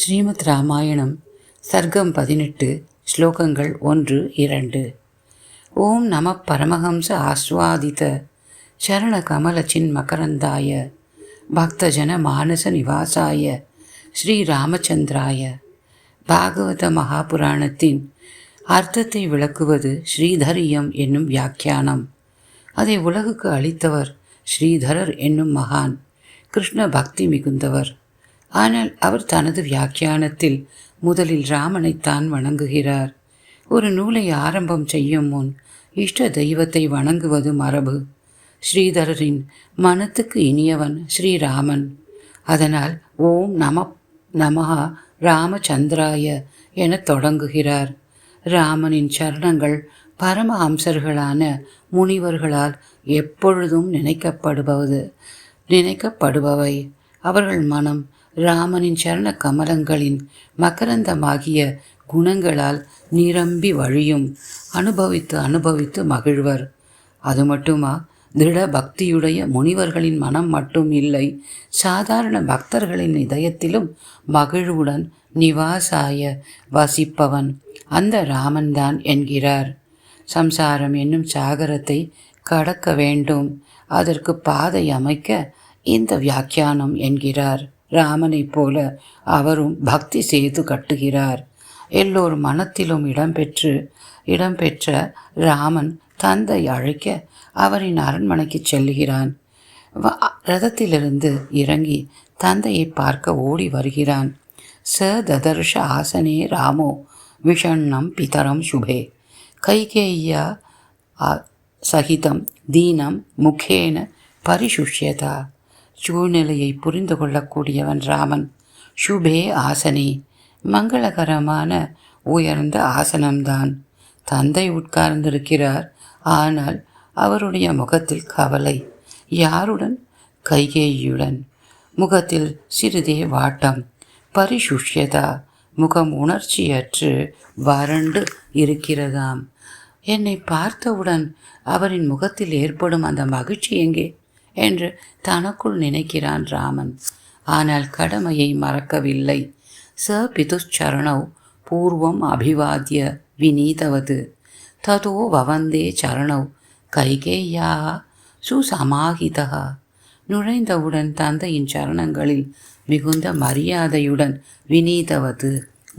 ஸ்ரீமத் ராமாயணம் சர்க்கம் 18 ஸ்லோகங்கள் 1-2. ஓம் நம பரமஹம்ச ஆஸ்வாதித சரண கமல சின்மகரந்தாய பக்தஜன மானச நிவாசாய ஸ்ரீ ராமச்சந்திராய. பாகவத மகாபுராணத்தின் அர்த்தத்தை விளக்குவது ஸ்ரீதரியம் என்னும் வியாக்கியானம். அதை உலகுக்கு அளித்தவர் ஸ்ரீதரர் என்னும் மகான், கிருஷ்ண பக்தி மிகுந்தவர். ஆனால் அவர் தனது வியாக்கியானத்தில் முதலில் ராமனைத்தான் வணங்குகிறார். ஒரு நூலை ஆரம்பம் செய்யும் முன் இஷ்ட தெய்வத்தை வணங்குவது மரபு. ஸ்ரீதரரின் மனத்துக்கு இனியவன் ஸ்ரீராமன். அதனால் ஓம் நமஹ ராமச்சந்திராய என தொடங்குகிறார். ராமனின் சரணங்கள் பரமஹம்சர்களான முனிவர்களால் எப்பொழுதும் நினைக்கப்படுபவை. அவர்கள் மனம் ராமனின் சரண கமலங்களின் மகரந்தமாகிய குணங்களால் நிரம்பி வழியும். அனுபவித்து மகிழ்வர். அது மட்டுமா, திருட பக்தியுடைய முனிவர்களின் மனம் மட்டும் இல்லை, சாதாரண பக்தர்களின் இதயத்திலும் மகிழ்வுடன் நிவாசாய வசிப்பவன் அந்த ராமன்தான் என்கிறார். சம்சாரம் என்னும் சாகரத்தை கடக்க வேண்டும், அதற்கு பாதை அமைக்க இந்த வியாக்கியானம் என்கிறார். ராமனைப் போல அவரும் பக்தி செய்து கட்டுகிறார். எல்லோர் மனத்திலும் இடம்பெற்ற ராமன் தந்தை அழைக்க அவரின் அரண்மனைக்கு செல்லுகிறான். ரதத்திலிருந்து இறங்கி தந்தையை பார்க்க ஓடி வருகிறான். ததர்ஷ ஆசனே ராமோ விஷண்ணம் பிதரம் சுபே கைகேய்யா சகிதம் தீனம் முகேன பரிசுஷ்யதா. சூழ்நிலையை புரிந்து கொள்ளக்கூடியவன் ராமன். சுபே ஆசனே, மங்களகரமான உயர்ந்த ஆசனம்தான். தந்தை உட்கார்ந்திருக்கிறார், ஆனால் அவருடைய முகத்தில் கவலை. யாருடன்? கைகேயியுடன். முகத்தில் சிறிதே வாட்டம். பரிசுஷ்யதா, முகம் உணர்ச்சியற்று வறண்டு இருக்கிறதாம். என்னை பார்த்தவுடன் அவரின் முகத்தில் ஏற்படும் அந்த மகிழ்ச்சி எங்கே என்று தனக்குள் நினைக்கிறான் ராமன். ஆனால் கடமையை மறக்கவில்லை. பிதுச்சரணௌ பூர்வம் அபிவாத்திய விநீதவது ததோ வவந்தே சரணௌ கைகேயா சுசமாஹிதா. நுழைந்தவுடன் தந்தையின் சரணங்களில் மிகுந்த மரியாதையுடன் விநீதவது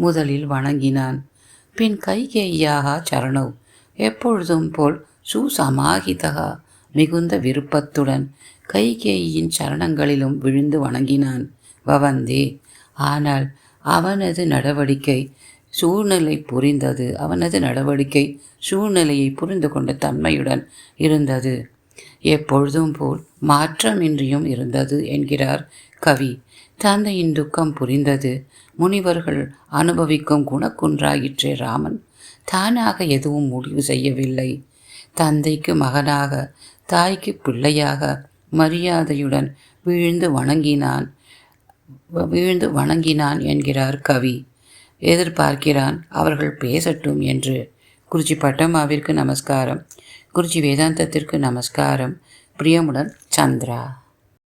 முதலில் வணங்கினான். பின் கைகேயாக சரணௌ எப்பொழுதும் போல் சுசமாஹிதா மிகுந்த விருப்பத்துடன் கைகேயின் சரணங்களிலும் விழுந்து வணங்கினான். வவந்தே, ஆனால் அவனது நடவடிக்கை சூழ்நிலையை புரிந்து கொண்ட தன்மையுடன் இருந்தது. எப்பொழுதும் போல் மாற்றமின்றியும் இருந்தது என்கிறார் கவி. தந்தையின் துக்கம் புரிந்தது. முனிவர்கள் அனுபவிக்கும் குணக்குன்றாயிற்றே ராமன். தானாக எதுவும் முடிவு செய்யவில்லை. தந்தைக்கு மகனாக, தாய்க்கு பிள்ளையாக மரியாதையுடன் வீழ்ந்து வணங்கினான் என்கிறார் கவி. எதிர்பார்க்கிறான் அவர்கள் பேசட்டும் என்று. குருஜி பட்டம்மாவிற்கு நமஸ்காரம். குருஜி வேதாந்தத்திற்கு நமஸ்காரம். பிரியமுடன் சந்திரா.